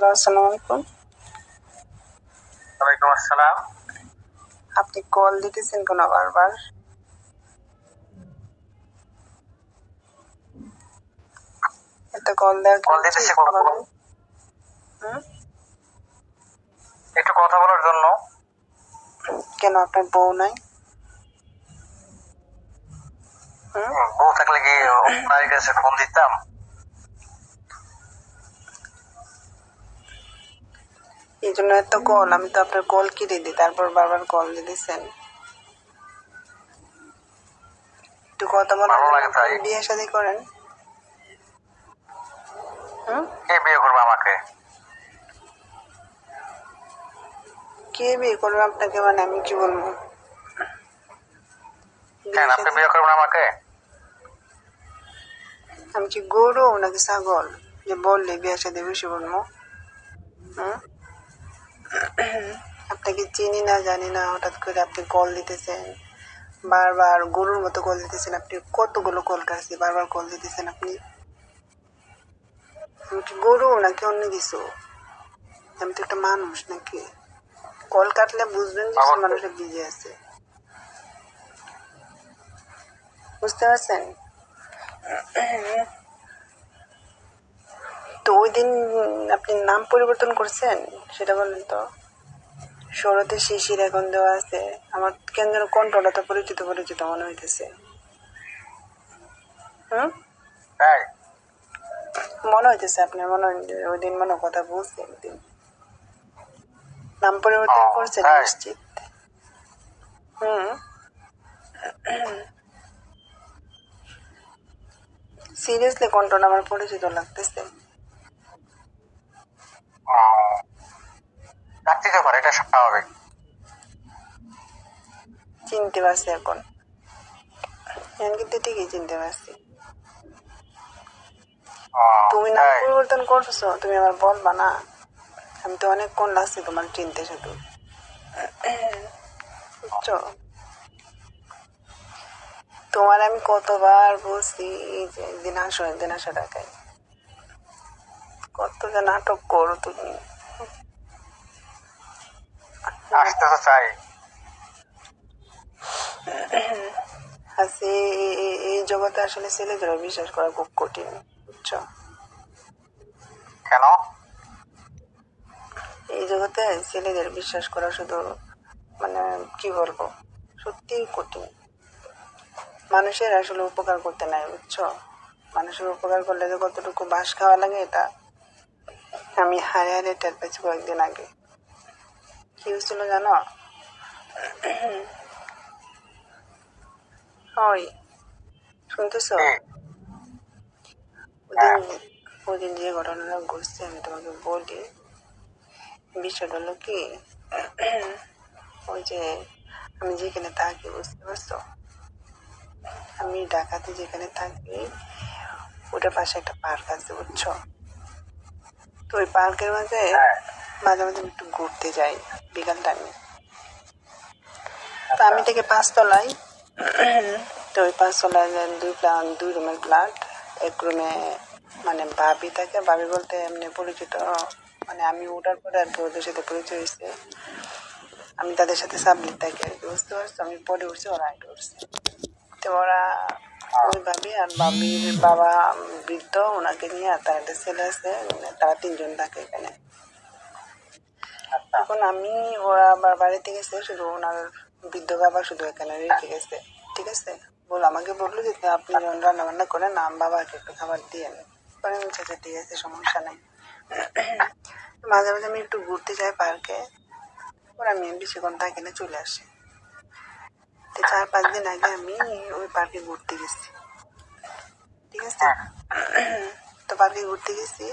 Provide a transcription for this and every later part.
Hello, আসসালামু আলাইকুম। ওয়ালাইকুম আসসালাম। আপনি কল দিতেছেন কেন বারবার? একটা কল দেওয়া কি কল উচিত দিতেছি বলেন? একটু কথা বলার জন্য। কেন আপনার বউ নাই? বউ থাকলে কি আপনার কাছে ফোন দিতাম? এই জন্য এত কল, আমি তো আপনার কল কেটে দিই, তারপর বারবার কল দিতেছেন। একটু কথা বলার ভালো জন্য লাগে তাই। বিয়ে শাদী করেন। কে বিয়ে করবে আমাকে? কে বিয়ে করবে আপনাকে? মানে আমি কি বলবো? কেন আপনি বিয়ে করবেন আমাকে? আমি কি গরু নাকি ছাগল যে বললে বিয়ে শাদী বসে বলবো? আপনাকে চিনি না, জানি না, হঠাৎ করে আপনি কল দিতেছেন, বারবার গরুর মতো কল দিতেছেন। আপনি কতগুলো কল কাটছি, বারবার কল দিতেছেন আপনি। আমি কি গরু নাকি অন্য কিছু? আমি তো একটা মানুষ নাকি? কল কাটলে বুঝবেন যে সে মানুষের বিজি আছে, বুঝতে পারছেন? তো ওই দিন আপনি নাম পরিবর্তন করছেন, সেটা বলেন তো। শরতে শিশির এখন দেওয়া আছে। আমার কেন যেন কণ্ঠটা তো পরিচিত পরিচিত মনে হইতেছে। মনে হইতেছে আপনার, মনে ওই দিন মনে কথা বলছি একদিন। নাম পরিবর্তন করছেন নিশ্চিত? সিরিয়াসলি কণ্ঠটা আমার পরিচিত লাগতেছে। লাগতে পারে, এটা স্বাভাবিক। চিনতে পারছি এখন কিন্তু ঠিকই চিনতে পারছি। তুমি নাম পরিবর্তন করছো, তুমি আমার বলবা না? আমি তো অনেকক্ষণ লাগছে তোমার চিনতে, শুধু বুঝছো? তোমার আমি কতবার বলছি যে একদিন আসো, একদিন আসো ঢাকায়। কত যে নাটক করো তুমি। আসতে তো চাই। এই জগতে আসলে ছেলেদের বিশ্বাস করা খুব কঠিন, বুঝছো? কেন? এই জগতে ছেলেদের বিশ্বাস করা শুধু, মানে কি বলবো, সত্যি কঠিন। মানুষের আসলে উপকার করতে নাই, বুঝছো? মানুষের উপকার করলে যে কতটুকু বাস খাওয়া লাগে, এটা আমি হারে হারে টের পেয়েছি কয়েকদিন আগে। কি হয়েছিল জানো? ওই শুনতেছো? ওদিন যে ঘটনাটা ঘটছে আমি তোমাকে বলি। বিষয়টা হলো কি, ওই যে আমি যেখানে থাকি, বুঝতে পারছো, আমি ঢাকাতে যেখানে থাকি ওটার পাশে একটা পার্ক আছে, বুঝছো? তো ওই পার্কের মাঝে মাঝে মাঝে আমি একটু ঘুরতে যাই বিকাল টাইমে। তো আমি থেকে 5 তলায়। তো ওই 5 তলায় দুই রুমের ফ্ল্যাট। এক রুমে মানে ভাবি থাকে, ভাবি বলতে এমনি পরিচিত, মানে আমি ওঠার পরে আর কি ওদের সাথে পরিচয় হয়েছে। আমি তাদের সাথে সাবলেট থাকি আর কি, বুঝতে পারছো? আমি পরে উঠছি, ওরা আগে উঠছে। তো ওরা, ওই ভাবি আর ভাবির বাবা বৃদ্ধ, ওনাকে নিয়ে, আর তার একটা ছেলে আছে, তারা 3জন থাকে এখানে। এখন ওরা আবার বাড়িতে গেছে, শুধু ওনার বৃদ্ধ বাবা শুধু এখানে রেখে গেছে। ঠিক আছে, আমাকে বললো যে আপনি যখন রান্না বান্না করেন বাবাকে একটু খাবার দিয়ে নেন। পরে আমি চাচা ঠিক আছে, সমস্যা নেই। মাঝে মাঝে আমি একটু ঘুরতে যাই পার্কে, ওরা আমি বেশিক্ষণ থাকি না, চলে আসে। 4-5 দিন আগে আমি ওই পার্কে ঘুরতে গেছি, ঠিক আছে? তো পার্কে ঘুরতে গেছি,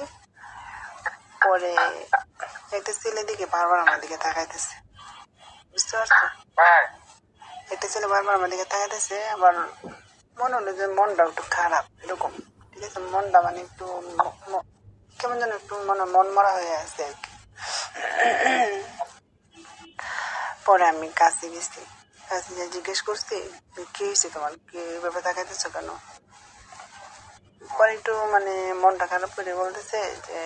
পরে একটা ছেলে দিকে বারবার আমার দিকে তাকাইতেছে, বুঝতে পারছো? একটা ছেলে বারবার আমার দিকে তাকাইতেছে, আবার মনে হলো যে মনটা একটু খারাপ এরকম, ঠিক আছে? মনটা মানে একটু কেমন যেন একটু মন মরা হয়ে আছে আর কি। পরে আমি কাছে গেছি, কাছে গিয়ে জিজ্ঞেস করছি কি হয়েছে তোমার, কি এভাবে তাকাইতেছো কেন? পরে একটু মানে মনটা খারাপ করে বলতেছে যে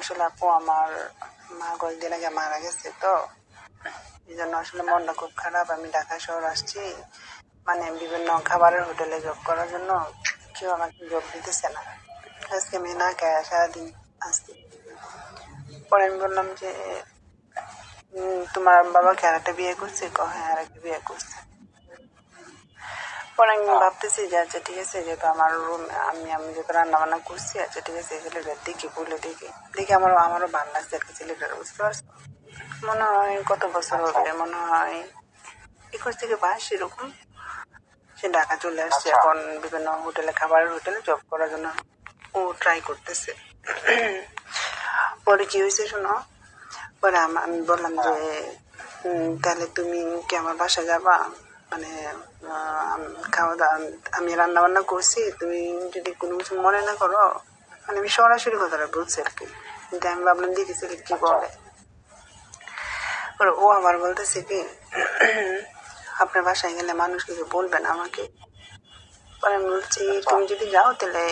আসলে আপু আমার মা কয়েকদিন আগে মারা গেছে, তো এই জন্য আসলে মনটা খুব খারাপ। আমি ঢাকা শহর আসছি, মানে বিভিন্ন খাবারের হোটেলে জব করার জন্য কেউ আমাকে জব দিতেছে না। আজকে আমি না খায় সারাদিন আসছি। পরে আমি বললাম যে তোমার বাবা কি আর একটা বিয়ে করছে? হ্যাঁ, আর একটা বিয়ে করছে। পরে আমি ভাবতেছি যে আচ্ছা ঠিক আছে, যেহেতু আমার রুম আমি যেহেতু রান্না বান্না করছি, আচ্ছা ঠিক আছে ছেলেটার দেখি বলে দেখি আমারও ভালো লাগছে আর কি ছেলেটার, বুঝতে পারছো? মনে হয় কত বছর হবে, মনে হয় 21 থেকে 22 এরকম। সে ঢাকা চলে আসছে, এখন বিভিন্ন খাবারের হোটেলে জব করার জন্য ও ট্রাই করতেছে। পরে কি হয়েছে শোনো, পরে আমি বললাম যে তাহলে তুমি কি আমার বাসা যাবা, মানে খাওয়া দাওয়া আমি রান্না বান্না করছি, তুমি যদি কোনো কিছু মনে না করো, মানে আমি সরাসরি কথাটা বলছি আর কি। কিন্তু আমি ভাবলাম দেখেছি কি বলে। ও আবার বলতেছে কি আপনার বাসায় গেলে মানুষ কিছু বলবেন আমাকে। পরে আমি বলছি তুমি যদি যাও তাহলে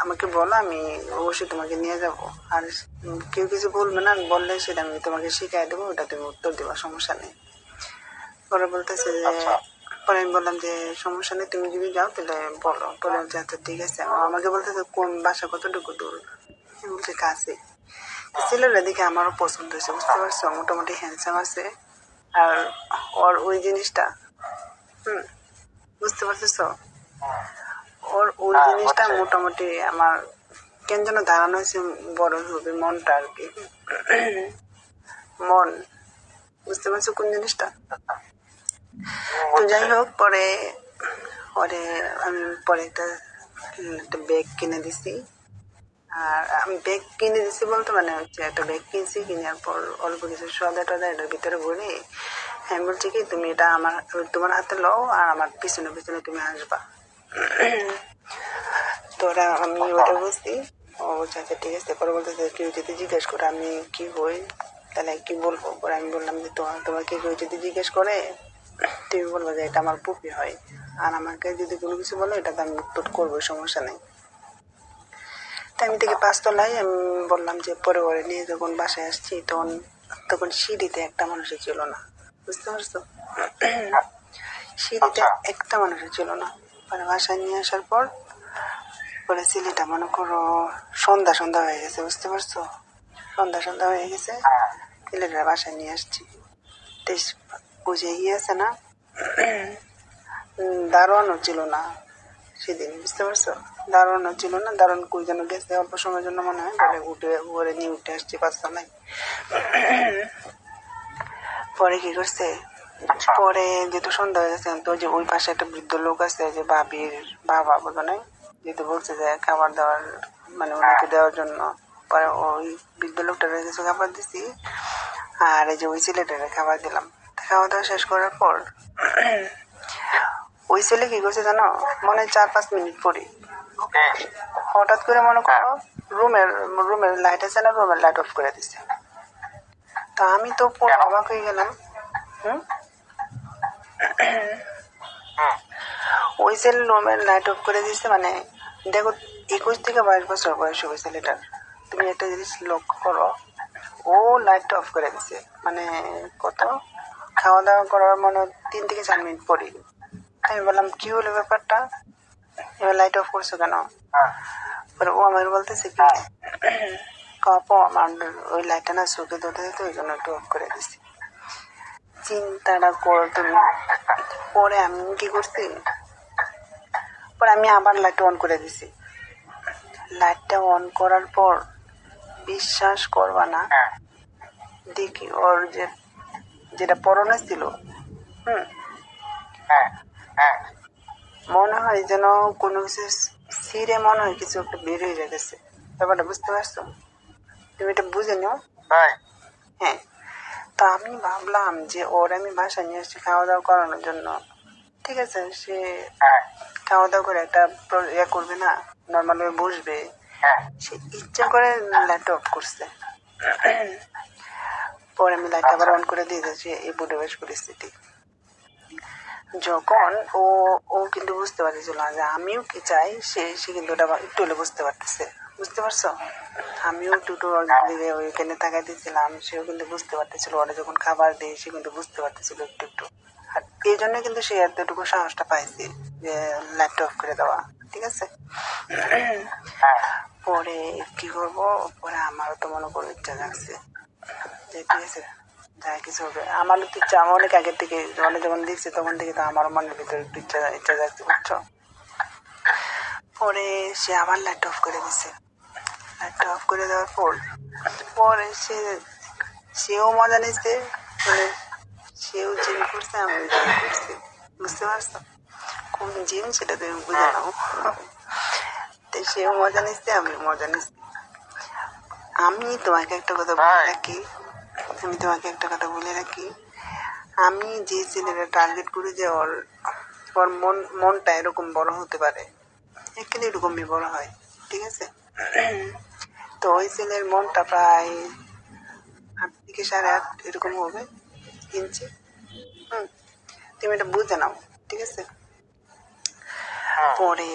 আমাকে বলো, আমি অবশ্যই তোমাকে নিয়ে যাব। আর কেউ কিছু বলবে না, বললে সেটা আমি তোমাকে শিখাই দেবো, ওটা তুমি উত্তর দেবো, সমস্যা নেই। পরে বলতেছে যে পরে আমি বললাম যে সমস্যা নেই, তুমি যদি যাও তাহলে বলো। পরে বলছে আচ্ছা ঠিক আছে। আমাকে বলতেছে কোন বাসা কতটুকু দূর? আমি বলছি কাছে। ছেলেরা দেখে আমারও পছন্দ হয়েছে, বুঝতে পারছো? মোটামুটি হ্যান্ডসাম আছে, আর ওর ওই জিনিসটা বুঝতে পারতেছ, ওর ওই জিনিসটা মোটামুটি আমার কেন যেন ধারণা হয়েছে বড় হবে মনটা আর কি। মন, বুঝতে পারছো কোন জিনিসটা? তো যাই হোক, পরে পরে আমি পরে একটা ব্যাগ কিনে দিছি। আর আমি ব্যাগ কিনে দিছি বলতে মানে হচ্ছে একটা ব্যাগ কিনছি, কেনার পর অল্প কিছু সদা টদা এটার ভিতরে ভরে আমি বলছি কি তুমি এটা তোমার হাতে লও আর আমার পিছনে পিছনে তুমি আসবা। তো আমি ওটা বুঝছি। ও বলছে আচ্ছা ঠিক আছে। পরে বলতেছে কেউ যদি জিজ্ঞেস করে আমি কি হই তাহলে কি বলবো? পরে আমি বললাম যে তোমাকে কেউ যদি জিজ্ঞেস করে তুমি বলবো যে এটা আমার পুপি হয়, আর আমাকে যদি কোনো কিছু বলো এটা তো আমি উত্তর করবো, সমস্যা নেই। আমি থেকে 5 তলায় আমি বললাম যে পরে পরে নিয়ে যখন বাসায় আসছি তখন তখন সিঁড়িতে একটা মানুষের ছিল না, বুঝতে পারছো? সিঁড়িতে একটা মানুষের ছিল না। পরে বাসায় নিয়ে আসার পর পরে ছেলেটা মনে করো সন্ধ্যা সন্ধ্যা হয়ে গেছে, বুঝতে পারছো? সন্ধ্যা সন্ধ্যা হয়ে গেছে, ছেলেটা বাসায় নিয়ে আসছি। ওই যে ইয়ে আছে না, দারোয়ানও ছিল না সেদিন, বুঝতে পারছো? দারুণও ছিল না, দারুণ কই যেন গেছে অল্প সময়ের জন্য মনে হয়, পরে ঘরে নিয়ে উঠে আসছি 5 তলায়। পরে কি করছে, পরে যেহেতু সন্ধ্যা হয়ে গেছে তো যে ওই পাশে একটা বৃদ্ধ লোক আছে যে ভাবির বাবা বলো নাই, যেহেতু বলছে যে খাবার দাবার মানে ওনাকে দেওয়ার জন্য। পরে ওই বৃদ্ধ লোকটারে কিছু খাবার দিছি, আর এই যে ওই ছেলেটারে খাবার দিলাম। খাওয়া দাওয়া শেষ করার পর ওই ছেলে কি করছে জানো, মনে 4-5 মিনিট পরে হঠাৎ করে মনে করো রুমের রুমের লাইট আছে না, রুমের লাইট অফ করে দিচ্ছে। তা আমি তো পুরো অবাক হয়ে গেলাম। ওই ছেলে রুমের লাইট অফ করে দিচ্ছে, মানে দেখো 21 থেকে 22 বছর বয়স ওই ছেলেটার। তুমি একটা জিনিস লক্ষ্য করো, ও লাইটটা অফ করে দিচ্ছে মানে কত খাওয়া দাওয়া করার মনে 3 থেকে 4 মিনিট পরে। আমি বললাম কি হলো ব্যাপারটা, এবার লাইট অফ করছো কেন? পরে ও আমার বলতেছে কি আপু আমার ওই লাইটটা না চোখে ধরতে দিতে ওই জন্য একটু অফ করে দিচ্ছি। চিন্তাটা করো তুমি। পরে আমি কি করছি, পরে আমি আবার লাইট অন করে দিছি। লাইটটা অন করার পর বিশ্বাস করবা না, দেখি ওর যেটা পরনে ছিল মনে হয় যেন কোনো কিছু ছিঁড়ে মনে হয় কিছু একটা বের হয়ে গেছে। ব্যাপারটা বুঝতে পারছো? তুমি এটা বুঝে নিও। হ্যাঁ, তো আমি ভাবলাম যে ওর আমি বাসায় নিয়ে আসছি খাওয়া দাওয়া করানোর জন্য, ঠিক আছে সে খাওয়া দাওয়া করে একটা ইয়ে করবে না, নর্মাল ভাবে বসবে, সে ইচ্ছা করে লাইট অফ করছে। পরে আমি লাইট আবার অন করে দিয়ে দিয়েছি। এই পরিবেশ পরিস্থিতি যখন ও ও কিন্তু বুঝতে পারছিল না যে আমিও কি চাই, সে কিন্তু ওটা একটু হলে বুঝতে পারতেছে। বুঝতে পারছো? আমিও টুটু ওর দিকে ওইখানে তাকাই দিয়েছিলাম, সেও কিন্তু বুঝতে পারতেছিল, ওরা যখন খাবার দেয় সে কিন্তু বুঝতে পারতেছিল একটু একটু। আর এই জন্য কিন্তু সে এতটুকু সাহসটা পাইছে যে লাইটটা অফ করে দেওয়া। ঠিক আছে। পরে কি করব, পরে আমারও তো মনে করো ইচ্ছা জাগছে যে ঠিক আছে যা কিছু হবে। আমারও তো ইচ্ছা, আমার অনেক আগের থেকে, অনেক যখন দেখছি তখন থেকে তো আমার মনের ভিতরে একটু ইচ্ছা ইচ্ছা জাগছে, বুঝছো? পরে সে আবার লাইট অফ করে দিছে। লাইটটা অফ করে দেওয়ার পর পরে সেও মজা নিচ্ছে, মানে সেও জিম করছে, আমিও জিম করছি। বুঝতে পারছো? কোন জিম সেটা তুমি বুঝে নাও। তো সেও মজা নিচ্ছে, আমিও মজা নিচ্ছি। আমি তোমাকে একটা কথা বলে রাখি, আমি যে ছেলেরা টার্গেট করি যে ওর ওর মনটা এরকম বড় হতে পারে, এখানে এরকমই বড় হয়। ঠিক আছে। তো ওই ছেলের মনটা প্রায় 8 থেকে 8.5 এরকম হবে, ইঞ্চি। তুমি এটা বুঝে নাও। ঠিক আছে। পরে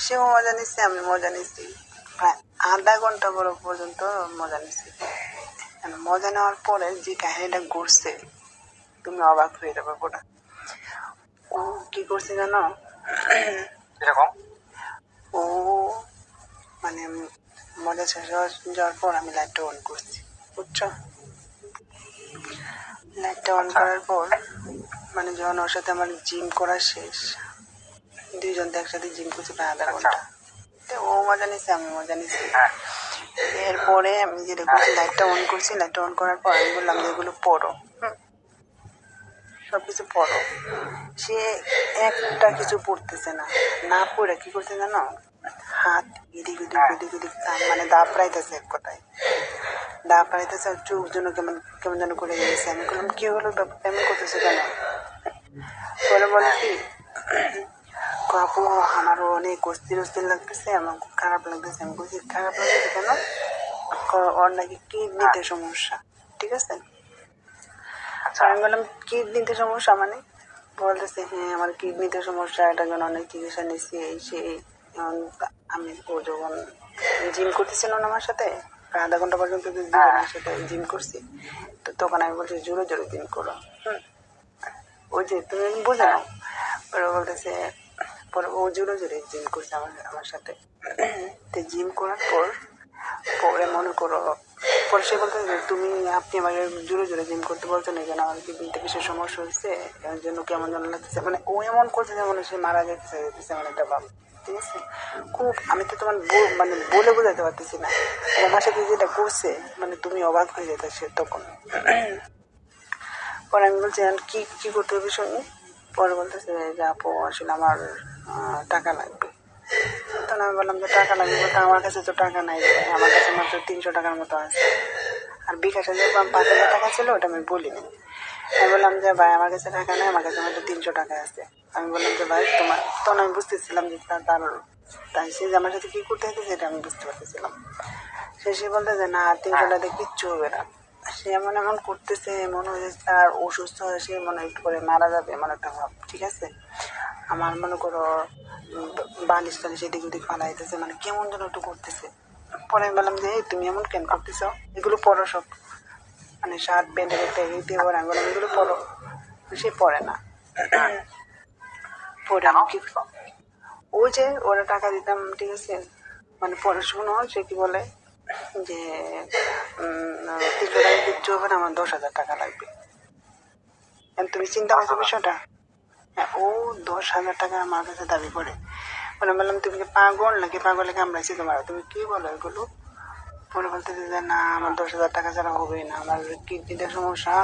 সেও মজা নিচ্ছে, আমি মজা নিচ্ছি, প্রায় আধা ঘন্টা বড় পর্যন্ত মজা নিচ্ছি। মজা নেওয়ার পরে যে কাহিনীটা ঘুরছে তুমি অবাক হয়ে যাবে পুরা। ও কি করছে জানো? ও মানে মজা শেষ যাওয়ার পর আমি লাইটটা অন করছি, বুঝছো? লাইটটা অন করার পর মানে যখন ওর সাথে আমার জিম করা শেষ, দুইজন তো একসাথে জিম করছি প্রায় আধা ঘন্টা। ও মজা নিচ্ছে, আমি মজা নিচ্ছি। এরপরে আমি যেটা করছি, লাইটটা অন করছি। লাইটটা অন করার পর আমি বললাম যে এগুলো পড়ো, সবকিছু পড়ো। সে একটা কিছু পড়তেছে না, না পড়ে কি করছে জানো? হাত এদিক ওদিক ওদিক ওদিক মানে দাপড়াইতেছে, এক কথায় দাপড়াইতেছে। আর চোখ যেন কেমন কেমন যেন করে গেছে। আমি বললাম কি হলো, এমন করতেছে কেন? পরে বলে কি, আপু আমারও অনেক অস্থির অস্থির লাগতেছে, আমার খুব খারাপ লাগতেছে। আমি বলছি খারাপ লাগতেছে কেন? ওর নাকি কিডনিতে সমস্যা। ঠিক আছে। আমি বললাম কিডনিতে সমস্যা মানে? বলতেছে হ্যাঁ আমার কিডনিতে সমস্যা, এটার জন্য অনেক চিকিৎসা নিচ্ছি, এই সেই। আমি ও যখন জিম করতেছিল না আমার সাথে প্রায় আধা ঘন্টা পর্যন্ত দুজনের সাথে জিম করছি, তো তখন আমি বলছি জোরে জোরে জিম করো। ওই যে তুমি বুঝে নাও। পরে বলতেছে, পরে ও জোরে জোরে জিম করছে আমার সাথে। তো জিম করার পর পরে মনে করো, পরে সে বলতে তুমি আপনি আমাকে জোরে জোরে জিম করতে বলছেন, এই জন্য আমার কিডনিতে বিশেষ সমস্যা হচ্ছে, এর জন্য কেমন যেন লাগতেছে। মানে ও এমন করছে যেমন সে মারা যেতেছে মানে একটা ভাব। ঠিক আছে। খুব আমি তো তোমার মানে বলে বোঝাতে পারতেছি না। আমার সাথে যেটা করছে মানে তুমি অবাক হয়ে যেতে সে তখন। পরে আমি বলছি কি কি করতে হবে শুনি। পরে বলতেছে যে আপু আসলে আমার টাকা লাগবে। তখন আমি বললাম যে টাকা লাগবে বলতে আমার কাছে তো টাকা নাই, আমার কাছে মাত্র 300 টাকার মতো আছে। আর বিকাশে যে 5,000 টাকা ছিল ওটা আমি বলিনি। আমি বললাম যে ভাই আমার কাছে টাকা নেই, আমার কাছে মাত্র 300 টাকা আছে। আমি বললাম যে ভাই তোমার, তখন আমি বুঝতেছিলাম যে তাই সে যে আমার সাথে কি করতে হইতেছে এটা আমি বুঝতে পারতেছিলাম। সে বলতে যে না 300 টাকা কিচ্ছু হবে না। সে এমন এমন করতেছে, মনে হয় তার অসুস্থ হয়ে সে মনে একটু করে মারা যাবে এমন একটা ভাব। ঠিক আছে। আমার মনে করো বালিশ টালিশ এদিক ওদিক ফালাইতেছে, মানে কেমন যেন একটু করতেছে। পরে আমি বললাম যে তুমি এমন কেন করতেছ, এগুলো পড়ো সব, মানে শার্ট প্যান্টের একটা দিয়ে পরে। আমি বললাম এগুলো পড়ো, সে পড়ে না। পরে আমি কি, ওই যে ওরা টাকা দিতাম, ঠিক আছে, মানে পড়াশুনো সে কি বলে যে 300 টাকা কিচ্ছু হবে না, আমার 10,000 টাকা লাগবে। তুমি চিন্তা করছো বিষয়টা? হ্যাঁ, ও 10,000 টাকা আমার কাছে দাবি করে। মানে বললাম তুমি কি পাগল নাকি, পাগলে কামড়াইছি তোমার, তুমি কি বলো এগুলো? পরে বলতেছে যে না আমার 10,000 টাকা ছাড়া হবেই না, আমার কিডনিতে সমস্যা,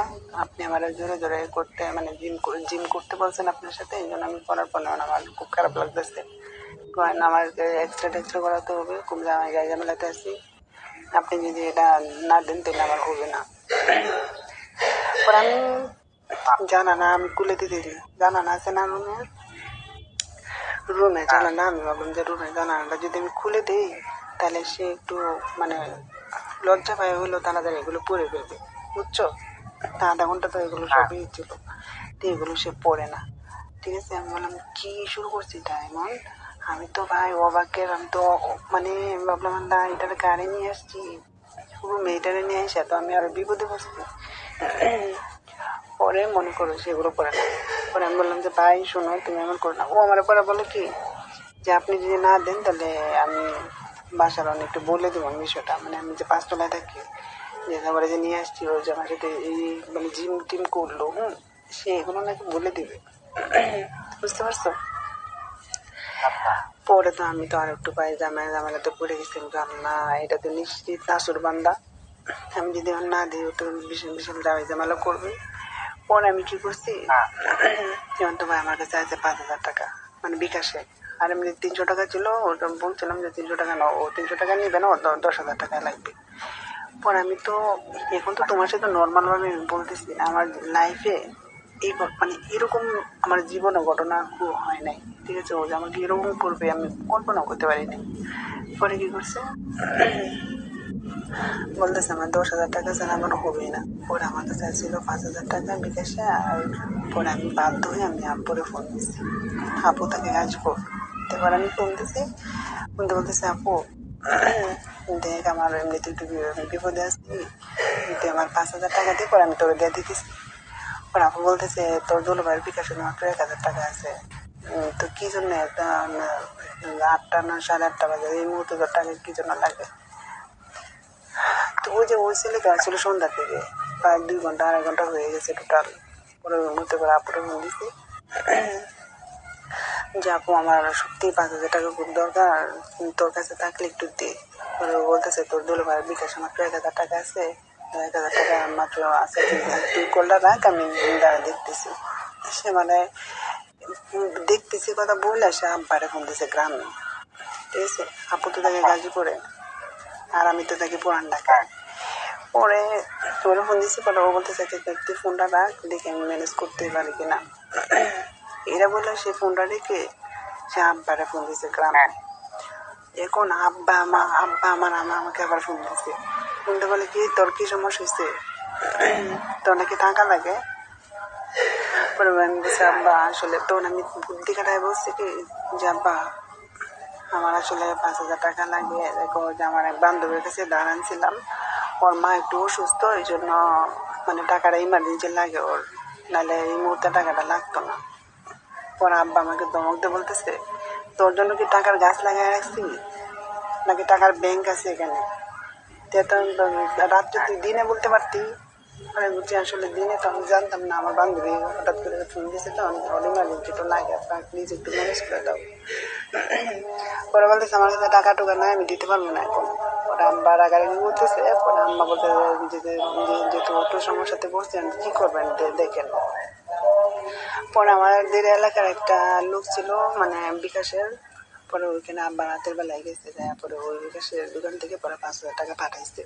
আপনি আমার জোরে জোরে করতে মানে জিম করতে বলছেন আপনার সাথে, এই জন্য আমি করার পর না আমার খুব খারাপ লাগতেছে, আমার এক্সরে টেক্সরে করাতে হবে, খুব গায়ে ঝামেলাতে আছি, আপনি যদি এটা না দেন তাহলে আমার হবে না। পরে আমি জানা না, আমি কুলে দিতে দিই, জানা না আছে না রুমে জানা না, আমি ভাবলাম যে রুমে জানালাটা যদি আমি খুলে দিই তাহলে সে একটু মানে লজ্জা পায়, হইলো তাড়াতাড়ি এগুলো পরে ফেলবে, বুঝছো? তা আধা ঘন্টা তো এগুলো সবই ছিল, তো এগুলো সে পড়ে না। ঠিক আছে। আমি বললাম কি শুরু করছি ডায়মন্ড, আমি তো ভাই অবাকের, আমি তো মানে ভাবলাম না এটার গাড়ি নিয়ে আসছি, পুরো মেয়েটারে নিয়ে আসে তো আমি আরো বিপদে বসছি। পরে মনে করো সেগুলো করে না। পরে আমি বললাম যে ভাই শোনো তুমি এমন করো না। ও আমার পরে বলে কি যে আপনি যদি না দেন তাহলে আমি বাসার অনেকটা বলে দেবো বিষয়টা, মানে আমি যে 5 তলায় থাকি, যে একেবারে যে নিয়ে আসছি ওই যে আমার সাথে এই মানে জিম টিম করলো, সে এগুলো নাকি বলে দিবে। বুঝতে পারছো? পরে তো আমি তো আর একটু পাই ঝামেলাতে পড়ে গেছি, না এটা তো নিশ্চিত নাসুর বান্দা, আমি যদি ওর না দিই ও তো বিশাল বিশাল ঝামেলা করবে। পরে আমি কি করছি, যেমন তো ভাই আমার কাছে আছে 5,000 টাকা, মানে বিকাশে। আর এমনি 300 টাকা ছিল, ওটা বলছিলাম যে 300 টাকা নাও, ও 300 টাকা নিবে না, ওর 10,000 টাকা লাগবে। পরে আমি তো এখন তো তোমার সাথে নর্মাল ভাবে আমি বলতেছি, আমার লাইফে এই মানে এরকম আমার জীবনে ঘটনা হয় নাই, ঠিক আছে? ও যে আমাকে এরকম করবে আমি কল্পনা করতে পারিনি। পরে কি করছে, বলতেছে আমার 10,000 টাকা ছাড়া আমার হবেই না। পরে আমার কাছে ছিল 5,000 টাকা বিকাশে। আর পরে আমি বাধ্য হয়ে আমি আপুরে ফোন দিচ্ছি, আপু তাকে কাজ কর। এবার আমি ফোন দিচ্ছি, বলতে বলতেছে আপু দেখ আমার এমনিতে একটু বিপদে আসছি, তুই আমার 5,000 টাকা দিয়ে পরে আমি তোর দিয়ে দিতেছি। পরে আপু বলতেছে তোর দুলাভাইয়ের বিকাশে মাত্র 1,000 টাকা আছে, তো কি জন্য একটা 8টা না 8:30 বাজে এই মুহূর্তে তোর টাকা কি জন্য লাগে? তো ওই যে ওই ছেলেটা আসলে সন্ধ্যা থেকে প্রায় 2 ঘন্টা 2.5 ঘন্টা হয়ে গেছে টোটাল। পরে ওর মধ্যে করে আপুরে ফোন দিছি যে আপু আমার সত্যি 5,000 টাকা খুব দরকার, তোর কাছে থাকলে একটু দে। পরে ও বলতেছে তোর দুলাভাইয়ের বিকাশে মাত্র 1,000 টাকা আছে, 1,000 টাকা মাত্র আছে, তুই করলে রাখ আমি দাঁড়া দেখতেছি। সে মানে দেখতেছি কথা বললে সে আব্বারে ফোন দিছে গ্রামে, ঠিক আছে? আপু তো তাকে গাজী করে আর আমি তো থাকি পুরান ঢাকায়। পরে তোরে ফোন দিচ্ছি, পরে ও বলতেছে তুই ফোনটা রাখ, দেখে আমি ম্যানেজ করতে পারি কিনা। এরা বললো সে ফোনটা রেখে সে আব্বারে ফোন দিছে গ্রামে। এখন আব্বা আমার আমাকে আবার ফোন দিচ্ছে, ফোনটা বলে কি তোর কি সমস্যা হয়েছে, তোর নাকি টাকা লাগে? পরে আমি বলছি আব্বা আসলে তখন আমি বুদ্ধি কাটায় বলছি কি যে আব্বা আমার আসলে 5,000 টাকা লাগে, দেখো যে আমার এক বান্ধবীর কাছে দাঁড়ান ছিলাম, ওর মা একটু অসুস্থ, এই জন্য মানে টাকাটা ইমার্জেন্সি লাগে ওর, নাহলে এই মুহূর্তে টাকাটা লাগতো না। পরে আব্বা আমাকে ধমক দিয়ে বলতেছে তোর জন্য কি টাকার গাছ লাগাই রাখছি নাকি টাকার ব্যাংক আছে এখানে? রাত্রে তুই দিনে বলতে পারতি। মানে বুঝছি আসলে দিনে তো আমি জানতাম না, আমার বান্ধবী হঠাৎ করে ফোন দিয়েছে তো ওর ইমার্জেন্সি তো লাগে, আপনার প্লিজ একটু ম্যানেজ করে দাও। পরে বলতেছে আমার কাছে টাকা টুকা নাই, আমি দিতে পারবো না এখন। ওরা আম্বা রাগারাগি বলতেছে, পরে আম্মা বলতে যেহেতু একটু সমস্যাতে পড়ছেন কি করবেন দেখেন। পরে আমাদের এলাকার একটা লোক ছিল মানে বিকাশের, পরে ওইখানে আব্বা রাতের বেলায় গেছে, পরে ওই বিকাশের দোকান থেকে পরে 5,000 টাকা পাঠাইছে।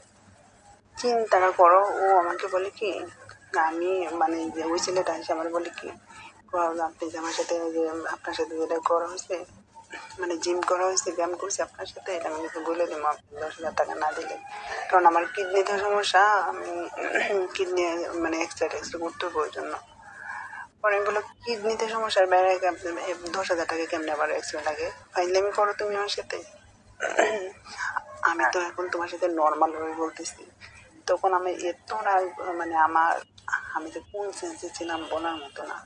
চিন্তা করো, ও আমাকে বলে কি আমি মানে যে ওই ছেলেটা এসে আমার বলে কি আপনি যে আমার সাথে যে আপনার সাথে যেটা করা হয়েছে, মানে জিম করা হয়েছে, ব্যায়াম করছে আপনার সাথে, এটা আমি বলে দেবো আপনি 10,000 টাকা না দিলে। কারণ আমার কিডনিতে সমস্যা, আমি কিডনি মানে এক্সট্রা করতে হবে ওই জন্য। পরে আমি বললো কিডনিতে সমস্যার বাইরে 10,000 টাকা কেমনে আবার এক্সট্রা লাগে, ফাইজলামি করো তুমি আমার সাথে। আমি তো এখন তোমার সাথে নর্মাল ভাবে বলতেছি, তখন আমি এত মানে আমি যে কোন সেন্সে ছিলাম বলার মতো না।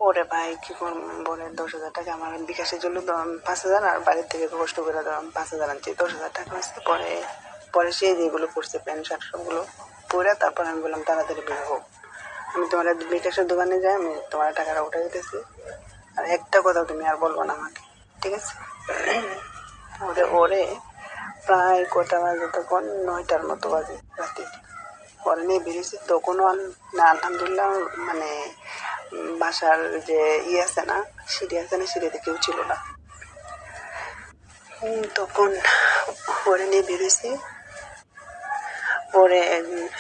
ওরে ভাই কি করবো, বলে 10,000 টাকা আমার বিকাশে চললো, 5,000 আর বাড়ির থেকে কষ্ট করে 5,000 আনছি, 10,000 টাকা হয়েছে। পরে পরে সে যেগুলো করছে প্যান্ট শার্ট সবগুলো পরে তারপর আমি বললাম তাড়াতাড়ি বের হোক, আমি তোমার বিকাশের দোকানে যাই, আমি তোমার টাকাটা উঠে দিতেছি, আর একটা কথা তুমি আর বলবো না আমাকে, ঠিক আছে? ওরে ওরে প্রায় কটা বাজে তখন 9টার মতো বাজে রাতে। পরে নিয়ে বেরিয়েছি তখনও না আলহামদুলিল্লাহ মানে বাসার যে আছে না সিঁড়ি আছে না, সিঁড়িতে কেউ ছিল না। তখন পরে নিয়ে বেরিয়েছি, পরে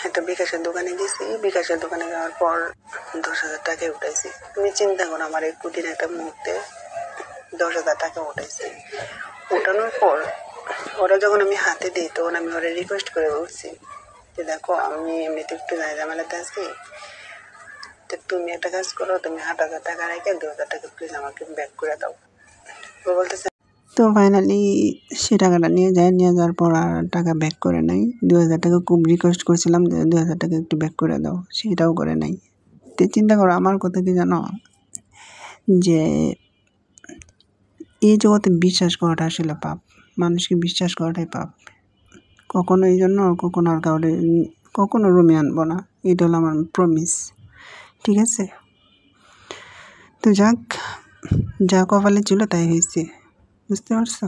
একটা বিকাশের দোকানে গেছি, বিকাশের দোকানে যাওয়ার পর 10,000 টাকা উঠাইছি। তুমি চিন্তা করো আমার এই কঠিন একটা মুহূর্তে 10,000 টাকা উঠাইছি। উঠানোর পর ওরা যখন আমি হাতে দিই তখন আমি ওরা রিকোয়েস্ট করে বলছি যে দেখো আমি এমনিতে একটু ঝামেলাতে আছি, তো তুমি একটা কাজ করো, তুমি 8,000 টাকা রেখে 2,000 টাকা প্লিজ আমাকে ব্যাক করে দাও। ও বলতেছে তো ফাইনালি সে টাকাটা নিয়ে যাওয়ার পর আর টাকা ব্যাক করে নাই। 2000 টাকা খুব রিকোয়েস্ট করছিলাম যে 2000 টাকা একটু ব্যাক করে দাও, সেটাও করে নাই। তো চিন্তা করো আমার কথা কি জানো, যে এই জগতে বিশ্বাস করাটা আসলে পাপ, মানুষকে বিশ্বাস করাটাই পাপ। কখনো এই জন্য কখনো আর কাউরে কখনো রুমে আনবো না, এটা হলো আমার প্রমিস, ঠিক আছে? তো যাক, যা কপালে ছিল তাই হয়েছে, বুঝতে পারছো?